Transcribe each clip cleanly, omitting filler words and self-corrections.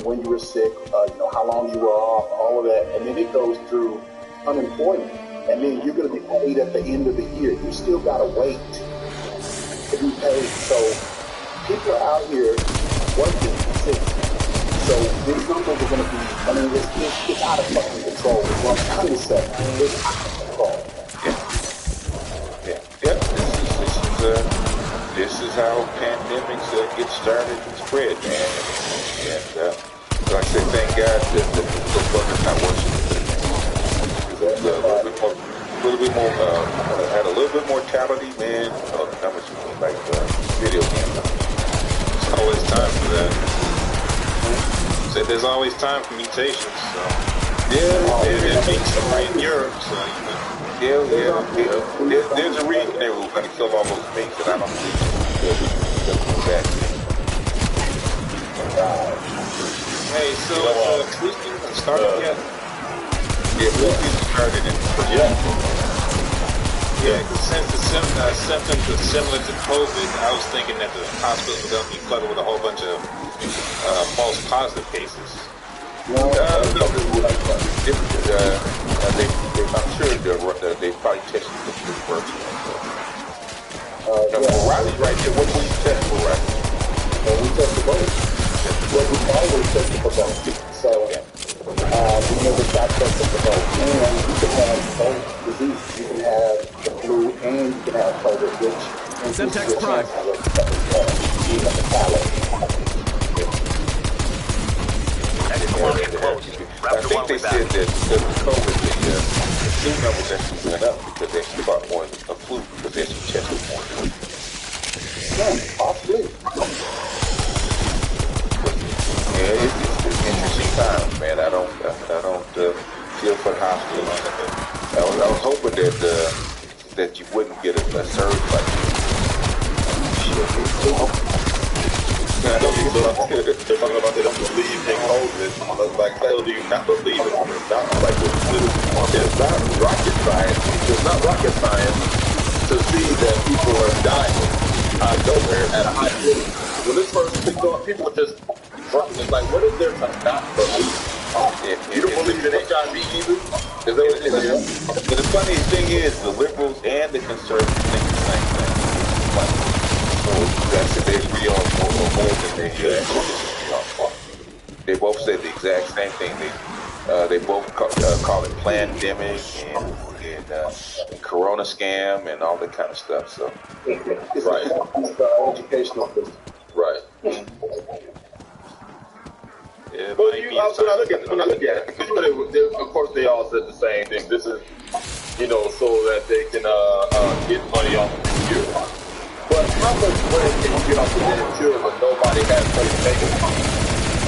when you were sick, how long you were off, all of that, and then it goes through unemployment, and then you're going to be paid at the end of the year. You still got to wait to be paid. So people are out here working sick. So these numbers are going to be, it's out of fucking control. Well, I'm trying to say, it's out of control. Yeah. This is how pandemics get started and spread, man. And like I said, thank God that the fucker's not working. A little bit more, had a little bit mortality, man. Numbers like video games. There's always time for that. Said there's always time for mutations. So it means somebody in Europe. So there's a reason they were going to kill all those things, and I don't believe they'll do that. Hey, so we can start yet? Yeah, we started in since the symptoms are similar to COVID, I was thinking that the hospitals were going to be flooded with a whole bunch of false positive cases. I'm sure they probably tested the first. Riley's right there. What do you test for, Riley? We test for both. Well, we always test for both. So, we never got tested for both. And you can have both diseases. You can have the flu and you can have COVID, which Semtex Prime. I think they said that the COVID, the flu numbers actually went up because they actually bought more than a flu because they actually tested more. Yeah, possibly. Yeah, it's interesting times, man. I don't feel for the hospital. I was hoping that you wouldn't get a surge like this. If I don't believe in COVID, like, hell do you not believe it? It's not like it's not rocket science. It's not rocket science to see that people are dying out of nowhere at a high rate. When this first kicked off, people were just dropping. It's like, what is there to not believe? You don't believe in HIV either? But the funny thing is, the liberals and the conservatives think the same thing. That's if they agree on more than they they both said the exact same thing. They both call it pandemic and corona scam and all that kind of stuff. So Right. Educational system. Right. yeah, But when I look at it, because of course they all said the same thing. This is, so that they can get money off of the cure. But how much money can you get off of the cure when nobody has money to make it?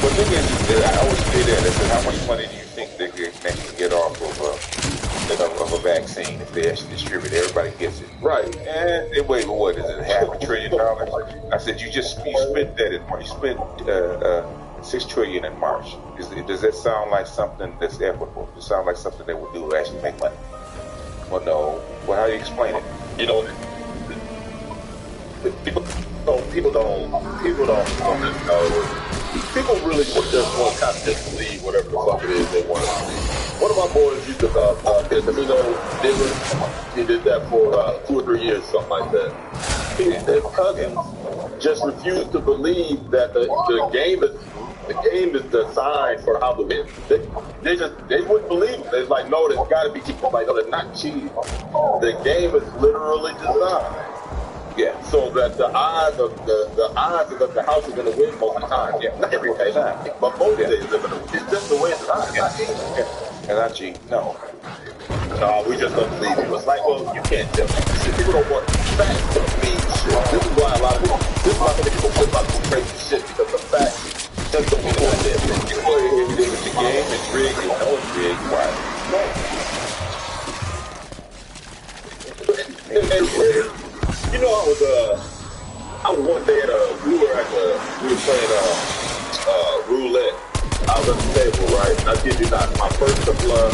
the thing is, I always say that. I said, how much money do you think they can actually get off of a vaccine if they actually distribute it? Everybody gets it. Right. And they wait, what is it, $500 billion? I said, you spent that in March. You spent $6 trillion in March. Does that sound like something that's equitable? Does it sound like something they would do to actually make money? Well, no. Well, how do you explain it? People don't know. People really just want to kind of disbelieve whatever the fuck it is they want to believe. One of my boys used to he did that for 2 or 3 years, something like that. His cousins just refused to believe that the game is designed for how to win. They wouldn't believe it. They're like, no, there's got to be cheating. Like, no, they're not cheating. The game is literally designed. Yeah, so that the odds of the house is going to win most of the time. Yeah, not every day, but most days they're going to win. It's just the way it's designed. It's not cheating. And not cheat. No. No, we just don't believe it. It's like, well, you can't tell me shit. People don't want facts to mean shit. This is why a lot of people flip out some crazy shit, because the facts just don't mean anything. If the game is rigged, you know it's rigged. Why? I was one day we were playing roulette. I was at the table, right? I kid you not, my first couple of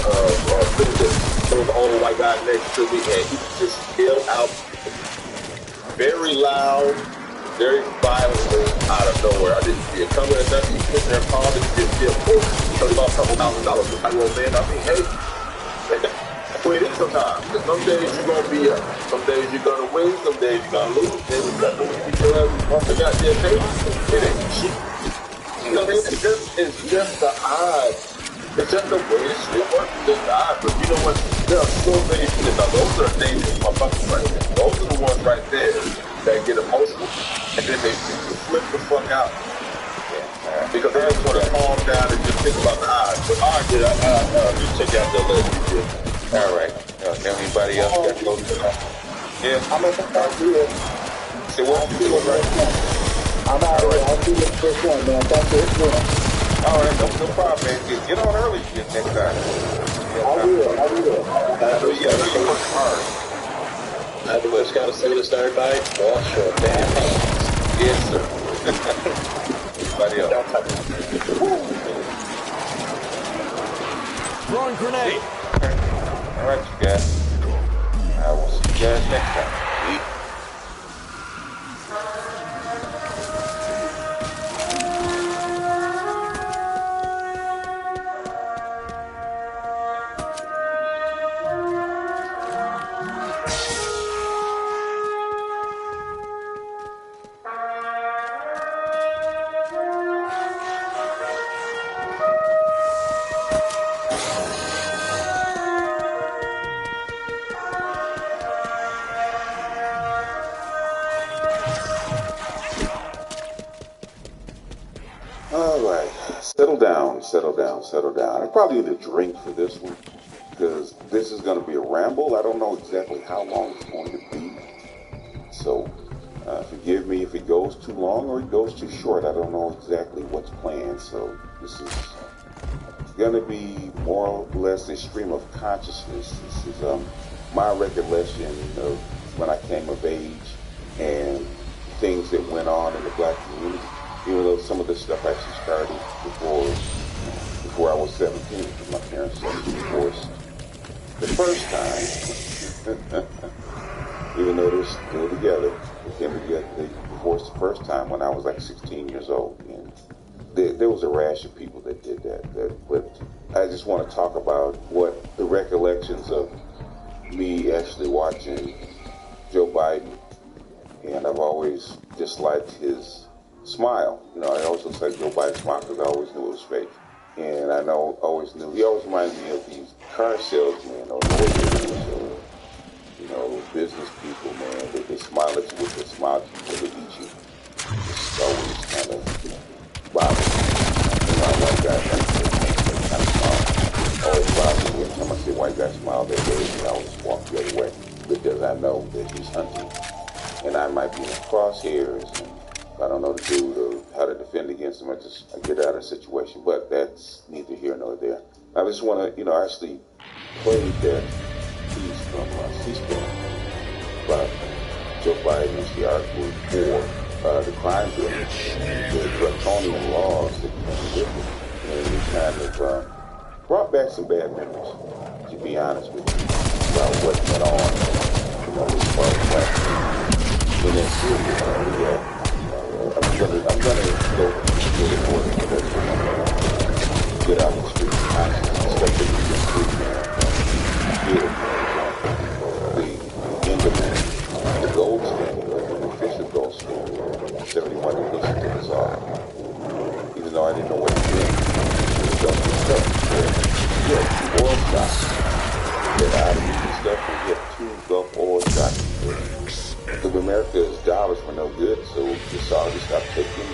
visitors, there was an old white guy next to me, and he just yelled out very loud, very violently out of nowhere. I didn't see it coming or nothing. He was sitting there calm and just Yeah, of course. Because about $2,000. Like, well, man, I mean, hey, that's the way it is sometimes. Some days you're gonna be up, some days you're gonna win, some days you're gonna lose. Then you got to get your ass off the goddamn table. It ain't cheap. You know what I mean? It's just the odds. It's just the way this shit works. It's just the odds. But you know what? There are so many people. Now, those are dangerous motherfuckers right there. Those are the ones right there that get emotional and then they flip the fuck out. Because they just want to calm down and just think about the odds. But all right, just check out the list. All right. Anybody else got close to that? Yeah. I'm going to start here. Say what you doing right now? I'm out here. I'll see you the first one, man. Thanks for listening. All right, no problem, man. Get on early next time. I will. Yeah, you work hard. I just got to say this to everybody. Wash your damn hands. Yes, sir. Anybody else? Throwing grenade. All right, you guys. I will see you guys next time. Settle down. I probably need a drink for this one because this is going to be a ramble. I don't know exactly how long it's going to be. So forgive me if it goes too long or it goes too short. I don't know exactly what's planned. So this is going to be more or less a stream of consciousness. This is my recollection of when I came of age and things that went on in the black community. Even though some of this stuff actually started before I was 17, because my parents were divorced the first time. Even though they're still together, they divorced the first time when I was like 16 years old. And there was a rash of people that did that. But I just want to talk about what the recollections of me actually watching Joe Biden, and I've always disliked his smile. You know, I always looked like Joe Biden's smile because I always knew it was fake. And I always knew, he always reminded me of these car salesmen or lawyers or, you know, business people, man. They smile at you with their smile before they eat you. It's always kind of bothers me. You know, white guys kind of smile. Always bothers me. Every time I see a white guy smile that way, I always walk the other way because I know that he's hunting. And I might be in the crosshairs, and I don't know the dude or how to defend against him. I get out of the situation, but that's neither here nor there. I just want to, actually play that piece from C-SPAN about Joe Biden actually arguing for the crime bill, the draconian laws that came with it, and it kind of brought back some bad memories, to be honest with you, about what went on, as far as black people. In that series, I'm gonna go to the order for that. Get out the street, consciousness, stuff that you can see, the end of the gold standard, the official gold standard. 71 to listen to this all. Even though I didn't know what it meant, it was stuff. Yeah, 2 oil stocks. Get out of these stuff and get 2 Gulf oil stocks. Because America's dollars were no good, so the Saudis stopped taking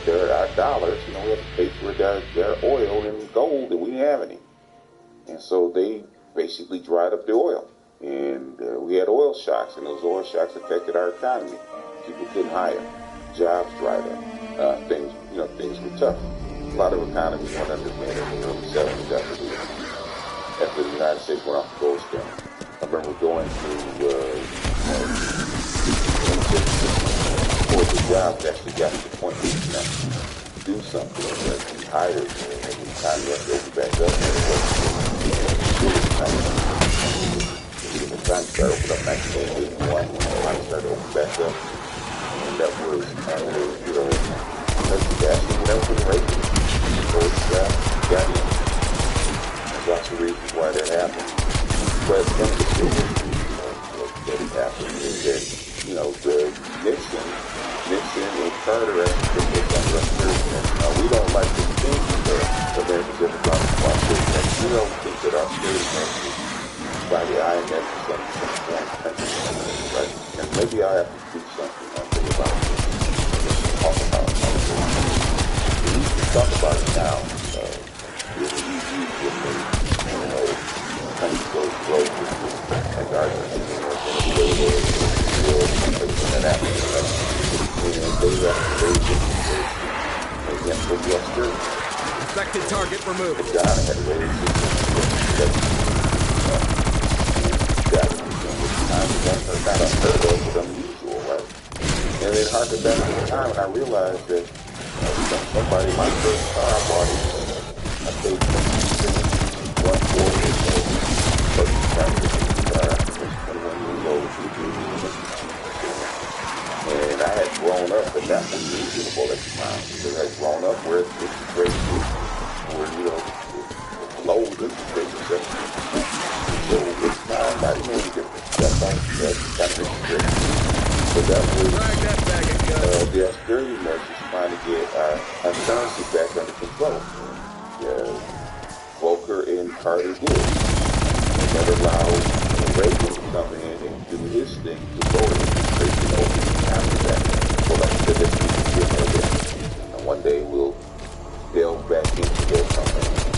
our dollars. We had to pay for their oil and gold, and we didn't have any. And so they basically dried up the oil. And we had oil shocks, and those oil shocks affected our economy. People couldn't hire. Jobs dried up. Things were tough. A lot of economies went under in the early 70s after the United States went off the gold standard. I remember going to for the job that actually got to the point where you can do something that we hired and every time you have to open back up and it wasn't the time started open up 1981 when the time started open back up, and that was that's actually that was racist. So it's But one of the biggest that happened is that, you know, the Nixon and Carter actually put this under a security. Now, we don't like to think that Americans ever gone to our security measures. We don't think that our security measures by the IMF is some foreign country, right? And maybe I have to do something one day about this. Talk about it. We need to talk about it now. It's easy with the, you know, countries go slow like Argentina or Venezuela or places in Africa, right? And they have to raise it against the Western. Infected target removed. And Ghana had raised it that was not unheard of, but unusual, right? And then harken back to the time, and I realized that somebody, my first car I bought it, I paid $140 but the time to car was 21 years old. And I had grown up, but that was reasonable at the time, because I had grown up where it's great food, where, you know, low interest rates and stuff. So it's not even any different. That's kind of interesting. So that was the austerity measures trying to get our currency back under control. Volcker and Carter did. They never allowed Reagan to come in and do his thing to lower interest rates after that. So like I said, this people get there. And one day we'll delve back into their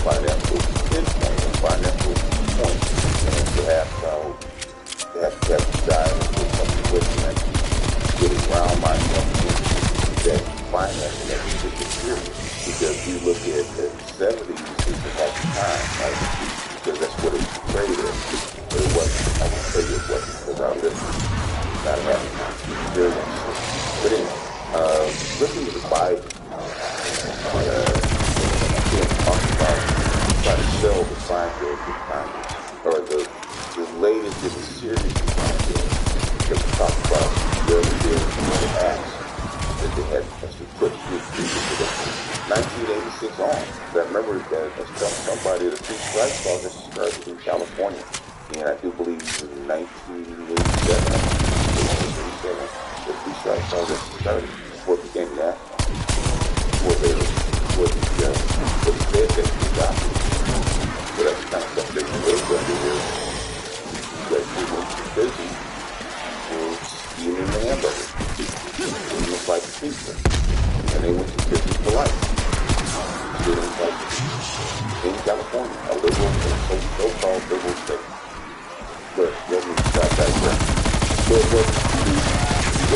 financial pinpoint and financial point, and perhaps they have to dive into something with and getting around myself that financing that particular period. Because we look at the 70s as the happy time, right? Because that's what it was traded at. But it wasn't. I can tell you it wasn't, because I lived not a happy time. Very interesting. But anyway, listen to the Bible. Talk about try to sell the Seinfeld to Congress, or the latest in the series of Seinfeld, because we talk about the acts that they had to put through 1986 on. I remember that somebody, the three strikes law that started in California, and I do believe in 1987, the three strikes law that started before it became national. What he said that he got. So that's kind of stuff that you live under here. That people were busy for stealing the hamburger. Stealing like a pizza. And they went to prison for life. Stealing like in California, a liberal, so-called liberal state. But let me start that way. But what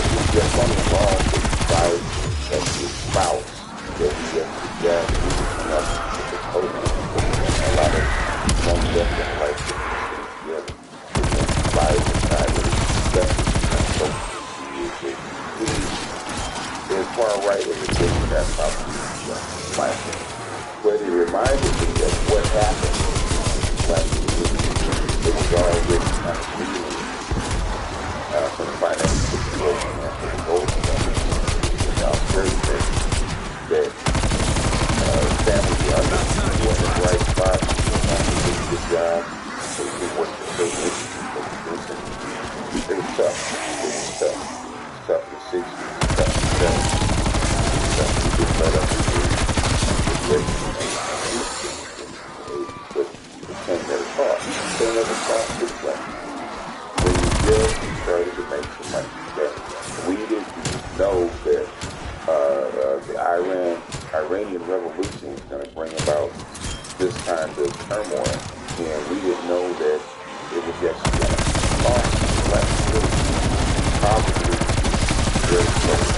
you get from the law is violence that you spouse. That we get together, we have the code, a lot of non-definite life together. Lives inside of it, so as far right as it gets to that probably, but it reminded me of what happened. Like it was already kind of feeling from the financial situation after the gold stuff. I was very that family under was the right spot, did a good job, so they worked for so much. It was tough. It was tough. It was tough in the 60s. It was tough in the 70s. It was tough to get right up to but it came at a cost. It came at a cost to the plan. When you just started to make some money, that we didn't know that the Iranian Revolution was going to bring about this kind of turmoil, and we didn't know that it was actually going to cost black citizens probably very close.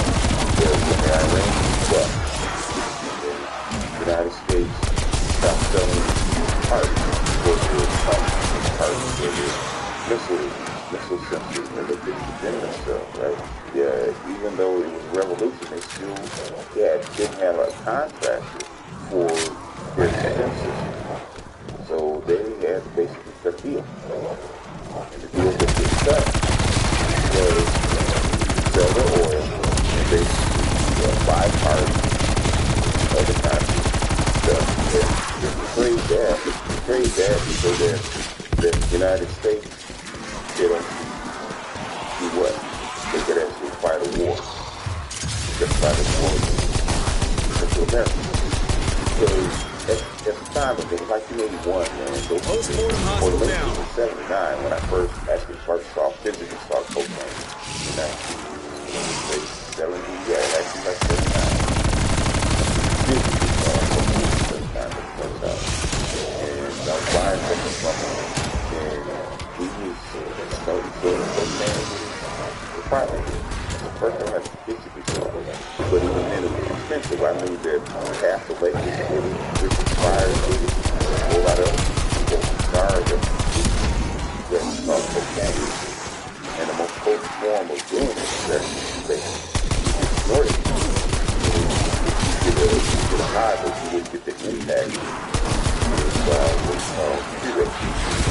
When the Iranians struck, the United States stopped selling parts for their parts for their missile sensors, and they couldn't defend themselves, right? Yeah, even though it was a revolution, they still didn't have a contractor for their defense system. So they had to basically cut a deal. And the deal that they cut was sell their oil and basically buy parts of the country. Trade that so that the United States, they don't do what? They could actually fight a war. Just fight a war to America. Because at the time, it was like 1981, man. Post-mortem hostile down. 1979, when I first physically saw cocaine. In 1970, yeah, actually like 79. Physically saw cocaine the first time it comes out. And I was buying something from him. And he was smoking cocaine with private. The first time I physically saw it. But even then, it was expensive. I knew that half the lake was really required to get a whole lot of people starved of that saw cocaine. And the most potent form of doing it is that they snort it. You get a high, but you wouldn't get the impact.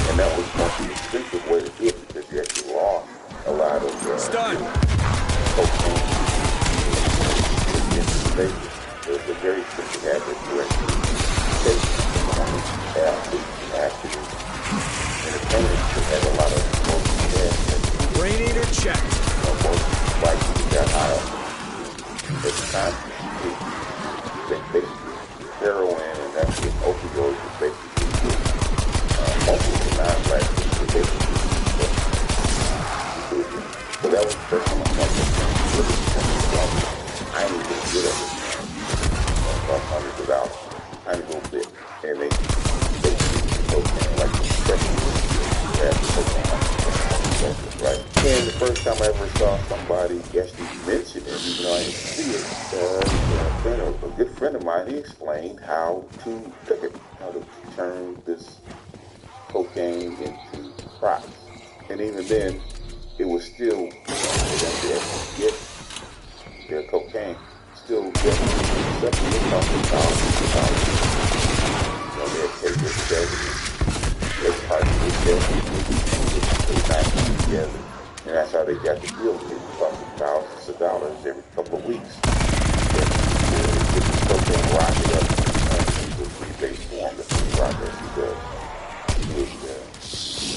And that was the most expensive way to do it because you actually lost a lot of cocaine. It was a very expensive habit to actually take athletes, entertainers that had a lot of smoking. Brain eater checked. Most white people got high at the time. Basically, heroin and that's what opioids was basically most of the non-black people basically. So that was the first time I I ain't even get it. $100 of dollars, tiny little bit, and they cocaine like right. And the first time I ever saw somebody actually mention it, even though I didn't see it, a good friend of mine, he explained how to cook it, how to turn this cocaine into crops. And even then, it was still get their cocaine. Still get something that costs $1,000. They take this they partially together. And that's how they got the deal. It cost thousands of dollars every couple of weeks. Get the cocaine rocket up to the free-base form that the rocket does.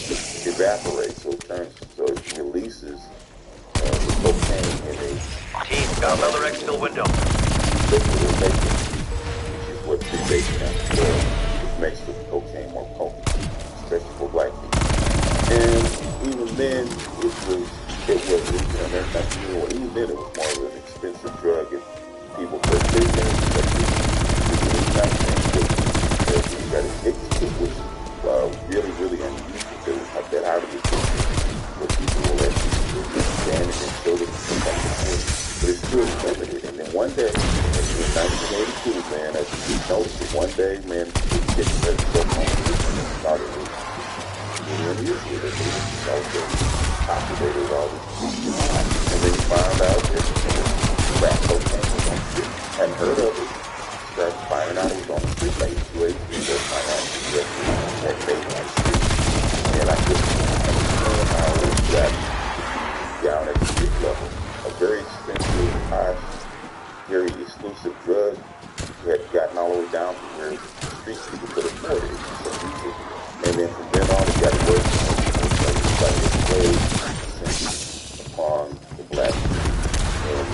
It evaporates, so it releases the cocaine in a team, got another exfil window. Which is what free-base camps do. It makes the cocaine more potent, especially for black people. And even then, it was there's nothing new. Even then, it was more of an expensive drug. If people purchased it, you got addicted to it, which really, really unusual. Because it was that hard to get what people will actually stand and show them but it's still limited. And then one day, in 1982, man, as you noticed it, one day, man, it gets that started with unusual. They also populated all these people. And then you found out that crack cocaine was on the street. Hadn't heard of it. Started finding out it was on the street like 2 8 years find out that day on the street. And I couldn't understand how it got down at the street level. A very expensive, very exclusive drug had gotten all the way down to where street people could afford it. And then from then on, it got worse. Like it's way among the black people. And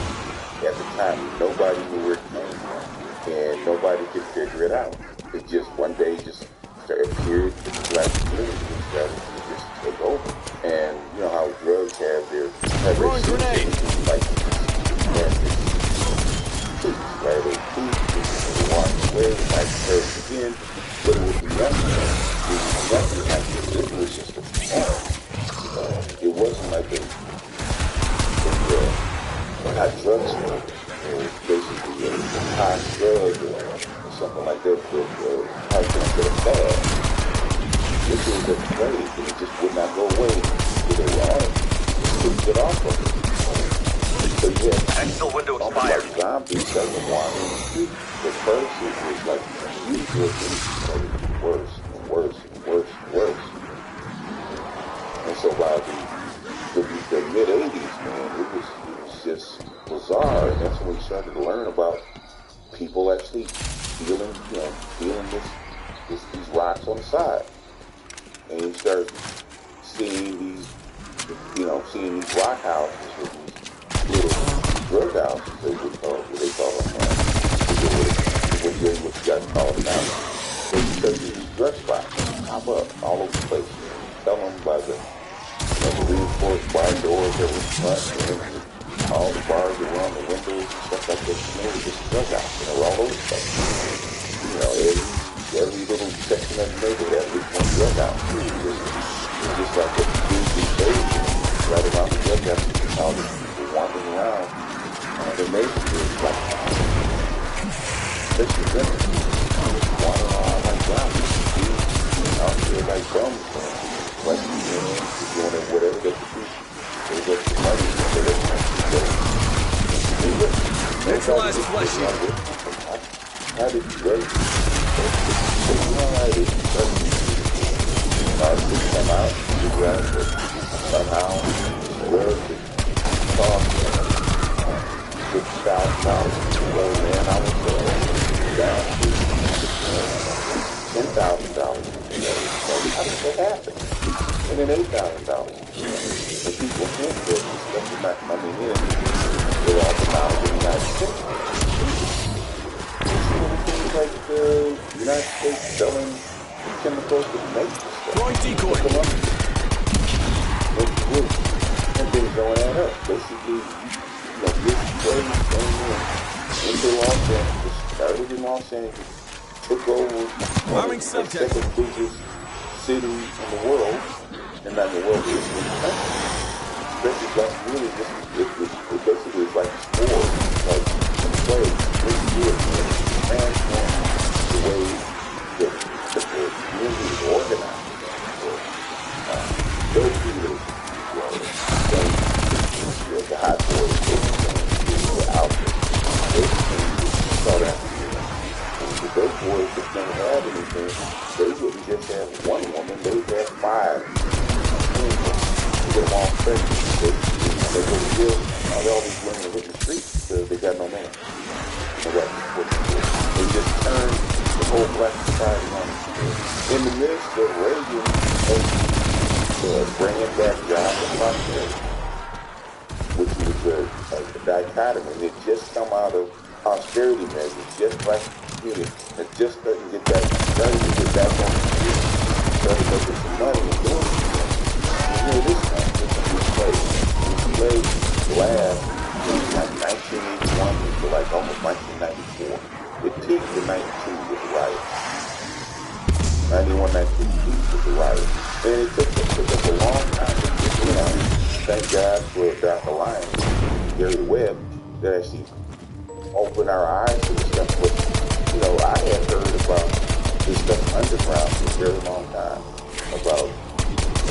at the time, nobody knew where it came from, and nobody could figure it out. It just one day just appeared in the black community and started to just take over. And you know how drugs have their symptoms, like right? They walk away, like hurt again, but it would be nothing. It was nothing like this. It was just a form. It wasn't like a hot drugs. It was basically a hot drug or something like that. How can I get a bad? This was a plague, and it just would not go away. They were on it. They couldn't get off of it. So yeah, exfil window expired. Like zombies doesn't want in the street. At first it was like worse and worse and worse and worse. And so by the mid 80s, man, it was just bizarre. And that's when we started to learn about people actually feeling these rocks on the side. and you start seeing these, seeing these rock houses with these little drug houses, what they call them, what you guys call them now. So you start seeing these drug spots pop up all over the place. Tell them by the reinforced wide doors that were in front, and all the bars around the windows and stuff like that. It was just drug house, all over the place. Every little section of the neighborhood had at least one drug house. It's just like a busy days right around the drug house. All the people wandering around the neighborhood, like, especially women, wandering around like zombies. Out there like bums, like doing whatever they could do. They get the money, Neutralize flesh eater. How did you rate? Come out, you grab it, somehow, where the cost $50,000. Well, man, I was down to $10,000. How did that happen? And then $8,000. And people think that this stuff is not coming in with all the miles in the United States. You see anything like the United States selling chemicals to make this stuff? Throwing decoy. And things don't add up. Basically, this trade into Los Angeles, started in Los Angeles, took over Arming the subject. second biggest city in the world, and not in the world, it's in the country. Basically, like really just, it basically is like a sport, like a play, really good, transform the way that the community is organized. Those people, the hot boys, were out there. They saw that. Those boys that never had anything, they wouldn't just have one woman, they would have 5. They get them all pregnant. They go to jail. All these women are hitting the streets because they got no man. They just turned the whole black society on. In the midst of Reagan bringing back jobs and prosperity, which was a dichotomy. And it just come out of austerity measures, just like it just doesn't get that started to get back on the street, started making some money and doing it. This time, this place last like 1981 to like almost 1994. It peaked in 92 with the riot. 91, 92 peaked with the riot. And it took us a long time to get around. Thank God for Dr. Lyons, Gary Webb, that actually opened our eyes to this stuff. But, I had heard about this stuff underground for a very long time, about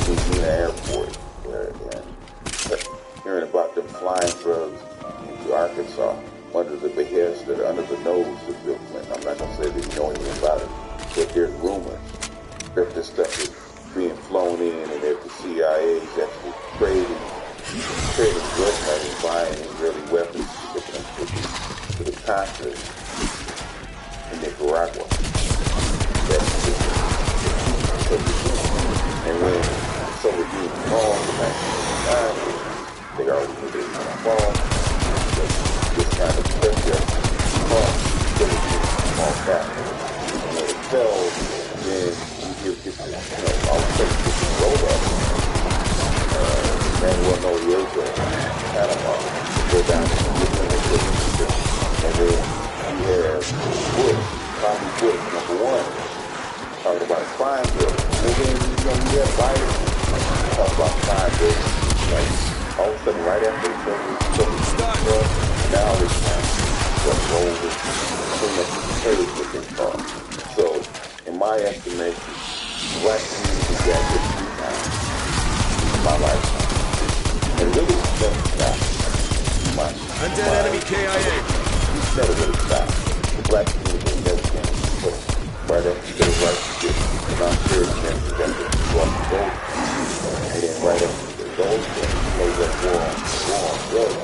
Louisiana Airport, and hearing about them flying drugs into Arkansas under the behest or under the nose of Bill Clinton. I'm not going to say that you know anything about it, but there's rumors that this stuff is being flown in and that the CIA is actually trading drug money, buying Israeli weapons, shipping them to the Contras in Nicaragua. That's and when the Soviet Union falls in 1990, they already knew they were going to fall. This kind of pressure caused the Soviet Union to fall back. And when it fell, then you get all the places get to roll up. Manuel Noriega, Panama, go down to the and then you have Bush, Tommy Bush, #1, talking about crime bill. And then, you have Biden, talk about crime bill. Like, all of a sudden, right after the Soviet now it's time to roll this clean up the trade that they call. So, in my estimation, black community got this 3 times in my lifetime. And really, it's never stopped. Undead enemy KIA. It's never really stopped. The black community never came to play. Right after they right to get the non-serious men to get the gold. And then right after the gold, they got war on drugs.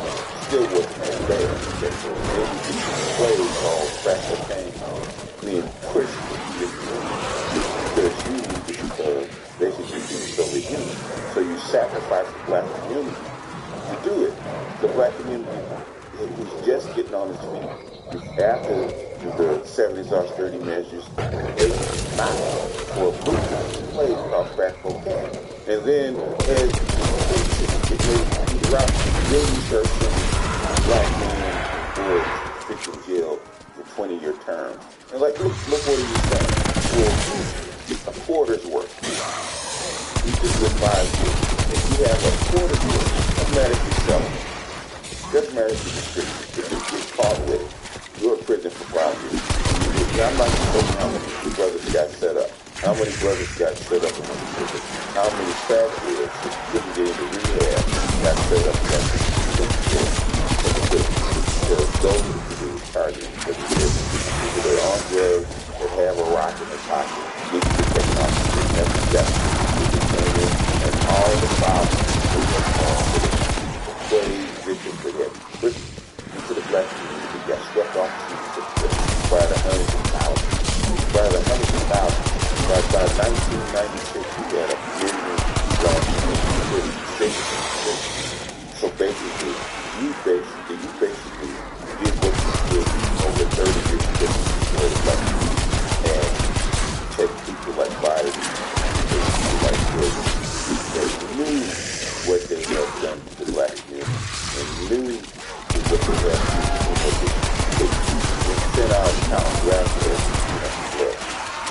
Still wasn't there. So maybe this play called crack cocaine being pushed to this because usually because they should black community was just getting on its feet. After the 70s austerity measures, they knocked for a blueprint to play across crack cocaine. And then as it made the route, then you start seeing black men and boys fit in jail for 20-year terms. And like, look what he was saying. Well, a quarter's worth. You just live 5 years. If you have a quarter's worth, doesn't matter if you sell it. Doesn't matter if you distribute it. If you get caught with it, you're in prison for 5 years. I'm not sure how many brothers got set up. How many brothers got set up in the prison? How many crackheads didn't get into rehab got set up in the prison? Those are the people who are targeted. People that are on drugs, that have a rock in their pocket, need to get taken off the street. That's exactly and all the problems that victims that had written into the black community got swept off the streets by the hundreds of thousands. By 1996, we had a million black community. So basically, you basically did what you did over 30 years ago before the black community, and take people like Biden, people like Bill, that knew what they had done to the black community, and knew what they had done to the sent out town grassroots.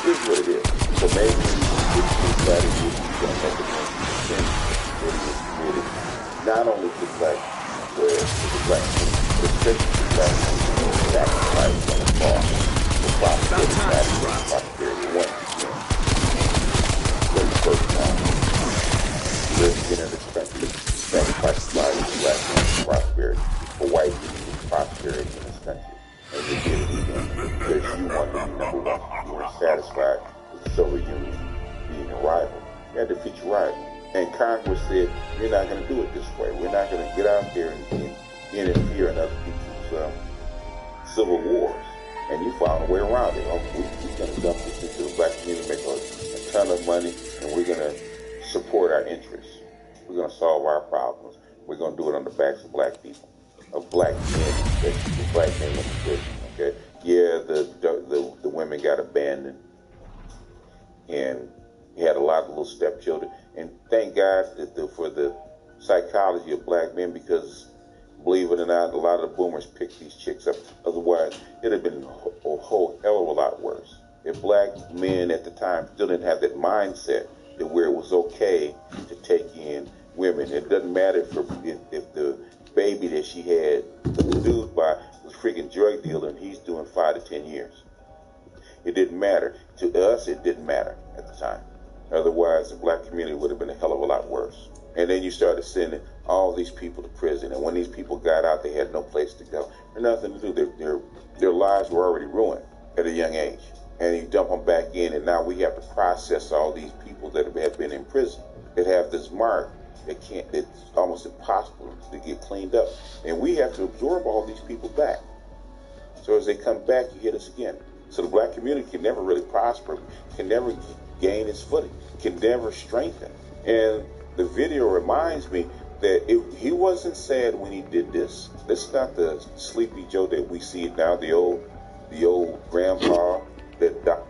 This is what it is. So maybe this strategy is going to make it more sense that it was created not only to the black, but to the black community, but especially to the black community who sacrificed on the cross for prosperity. Once again, for the first time, living in this country, sacrificed lives for black men for prosperity, for white people for prosperity in this country. And you did it again because you wanted to be number one. You weren't satisfied with the Soviet Union being a rival. You had to defeat your rival. And Congress said, we're not going to do it this way. We're not going to get out there and interfere in other people's civil wars. And you found a way around it. We're going to dump this into the black community, make a ton of money, and we're going to support our interests. We're going to solve our problems. We're going to do it on the backs of black people. Of black men, especially black men in the prison. Okay, yeah, the women got abandoned, and he had a lot of little stepchildren. And thank God for the psychology of black men, because believe it or not, a lot of the boomers picked these chicks up. Otherwise, it'd have been a whole hell of a lot worse. If black men at the time still didn't have that mindset that where it was okay to take in women, it doesn't matter if the baby that she had produced by was a freaking drug dealer and he's doing 5 to 10 years. It didn't matter. To us, it didn't matter at the time. Otherwise, the black community would have been a hell of a lot worse. And then you started sending all these people to prison. And when these people got out, they had no place to go. Or nothing to do. Their lives were already ruined at a young age. And you dump them back in, and now we have to process all these people that have been in prison, that have this mark. It's almost impossible to get cleaned up. And we have to absorb all these people back. So as they come back, you hit us again. So the black community can never really prosper, can never gain its footing, can never strengthen. And the video reminds me that he wasn't sad when he did this. This is not the Sleepy Joe that we see now, the old grandpa that died.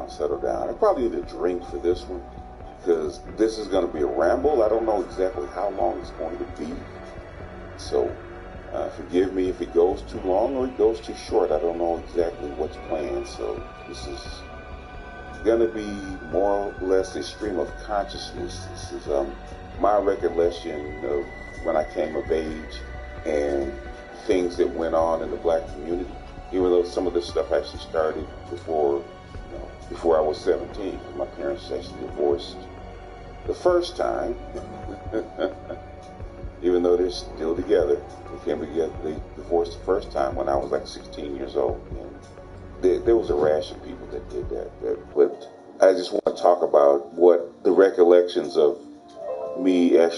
Settle down. I probably need a drink for this one, because this is going to be a ramble. I don't know exactly how long it's going to be. So forgive me if it goes too long or it goes too short. I don't know exactly what's planned. So this is going to be more or less a stream of consciousness. This is my recollection of when I came of age and things that went on in the black community. Even though well, some of this stuff actually started before I was 17. My parents actually divorced the first time, even though they're still together. They divorced the first time when I was like 16 years old. And there was a rash of people that did that. But I just want to talk about what the recollections of me actually